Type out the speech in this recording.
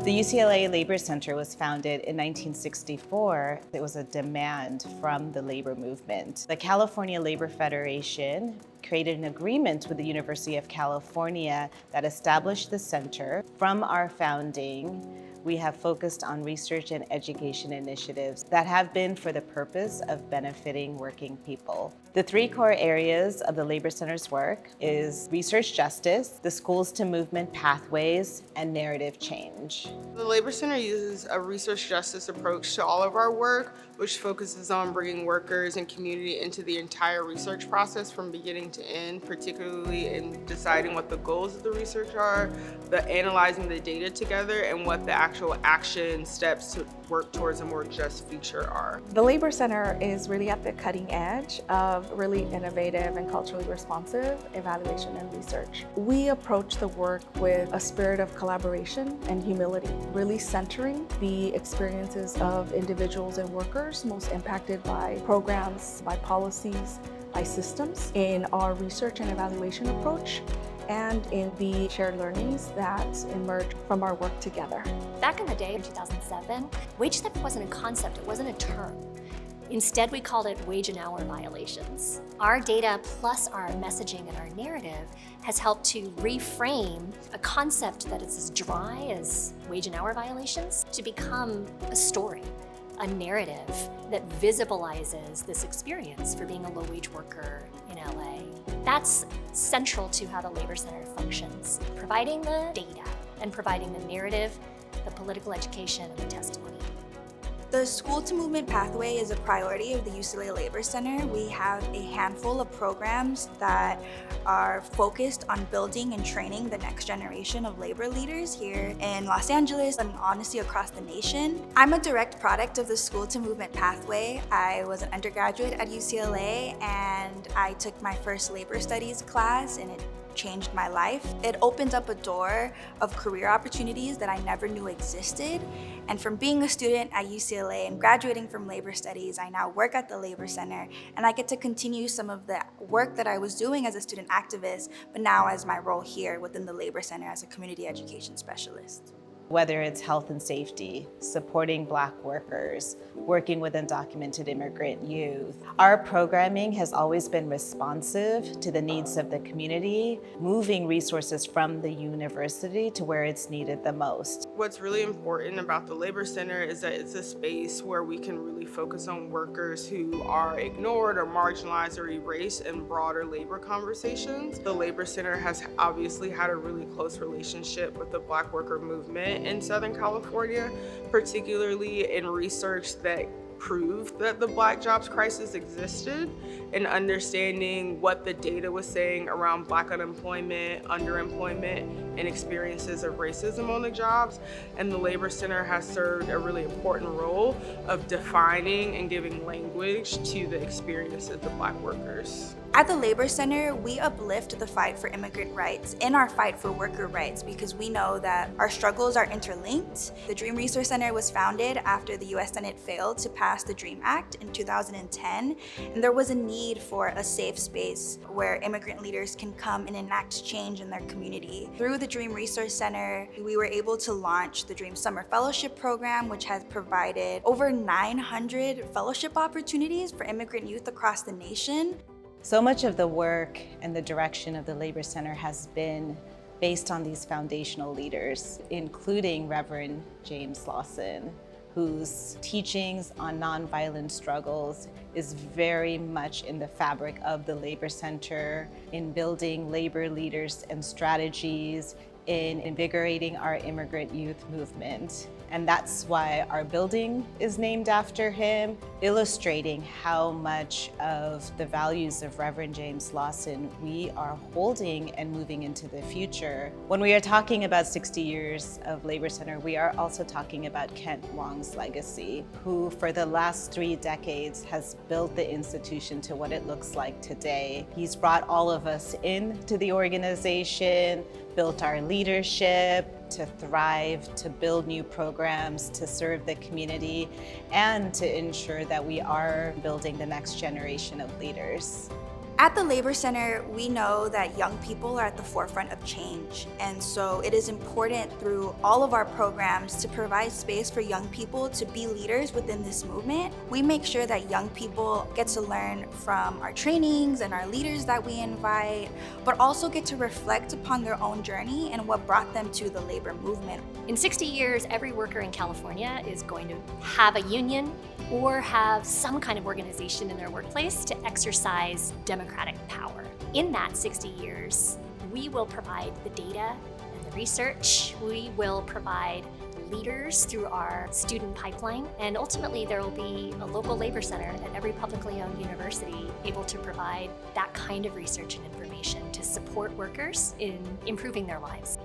The UCLA Labor Center was founded in 1964. It was a demand from the labor movement. The California Labor Federation created an agreement with the University of California that established the center. From our founding, we have focused on research and education initiatives that have been for the purpose of benefiting working people. The three core areas of the Labor Center's work is research justice, the schools to movement pathways, and narrative change. The Labor Center uses a research justice approach to all of our work, which focuses on bringing workers and community into the entire research process from beginning to end, particularly in deciding what the goals of the research are, analyzing the data together, and what the actual action steps to work towards a more just future are. The Labor Center is really at the cutting edge of really innovative and culturally responsive evaluation and research. We approach the work with a spirit of collaboration and humility, really centering the experiences of individuals and workers most impacted by programs, by policies, by systems in our research and evaluation approach, and in the shared learnings that emerge from our work together. Back in the day, in 2007, wage theft wasn't a concept, it wasn't a term. Instead, we called it wage and hour violations. Our data plus our messaging and our narrative has helped to reframe a concept that is as dry as wage and hour violations to become a story, a narrative that visibilizes this experience for being a low-wage worker in LA. That's central to how the Labor Center functions, providing the data and providing the narrative, the political education, and the testimony. The School to Movement pathway is a priority of the UCLA Labor Center. We have a handful of programs that are focused on building and training the next generation of labor leaders here in Los Angeles and honestly across the nation. I'm a direct product of the School to Movement pathway. I was an undergraduate at UCLA and I took my first labor studies class, and it changed my life. It opened up a door of career opportunities that I never knew existed. And from being a student at UCLA and graduating from labor studies, I now work at the Labor Center, and I get to continue some of the work that I was doing as a student activist, but now as my role here within the Labor Center as a community education specialist. Whether it's health and safety, supporting Black workers, working with undocumented immigrant youth. Our programming has always been responsive to the needs of the community, moving resources from the university to where it's needed the most. What's really important about the Labor Center is that it's a space where we can really focus on workers who are ignored or marginalized or erased in broader labor conversations. The Labor Center has obviously had a really close relationship with the Black worker movement in Southern California, particularly in research that proved that the Black jobs crisis existed, and understanding what the data was saying around Black unemployment, underemployment, and experiences of racism on the jobs. And the Labor Center has served a really important role of defining and giving language to the experiences of Black workers. At the Labor Center, we uplift the fight for immigrant rights and our fight for worker rights because we know that our struggles are interlinked. The Dream Resource Center was founded after the US Senate failed to pass the DREAM Act in 2010, and there was a need for a safe space where immigrant leaders can come and enact change in their community. Through the Dream Resource Center, we were able to launch the Dream Summer Fellowship Program, which has provided over 900 fellowship opportunities for immigrant youth across the nation. So much of the work and the direction of the Labor Center has been based on these foundational leaders, including Reverend James Lawson, whose teachings on nonviolent struggles is very much in the fabric of the Labor Center, in building labor leaders and strategies, in invigorating our immigrant youth movement. And that's why our building is named after him, illustrating how much of the values of Reverend James Lawson we are holding and moving into the future. When we are talking about 60 years of Labor Center, we are also talking about Kent Wong's legacy, who for the last 3 decades has built the institution to what it looks like today. He's brought all of us into the organization, built our leadership to thrive, to build new programs, to serve the community, and to ensure that we are building the next generation of leaders. At the Labor Center, we know that young people are at the forefront of change, and so it is important through all of our programs to provide space for young people to be leaders within this movement. We make sure that young people get to learn from our trainings and our leaders that we invite, but also get to reflect upon their own journey and what brought them to the labor movement. In 60 years, every worker in California is going to have a union or have some kind of organization in their workplace to exercise democratic power. In that 60 years, we will provide the data and the research. We will provide leaders through our student pipeline, and ultimately there will be a local labor center at every publicly owned university able to provide that kind of research and information to support workers in improving their lives.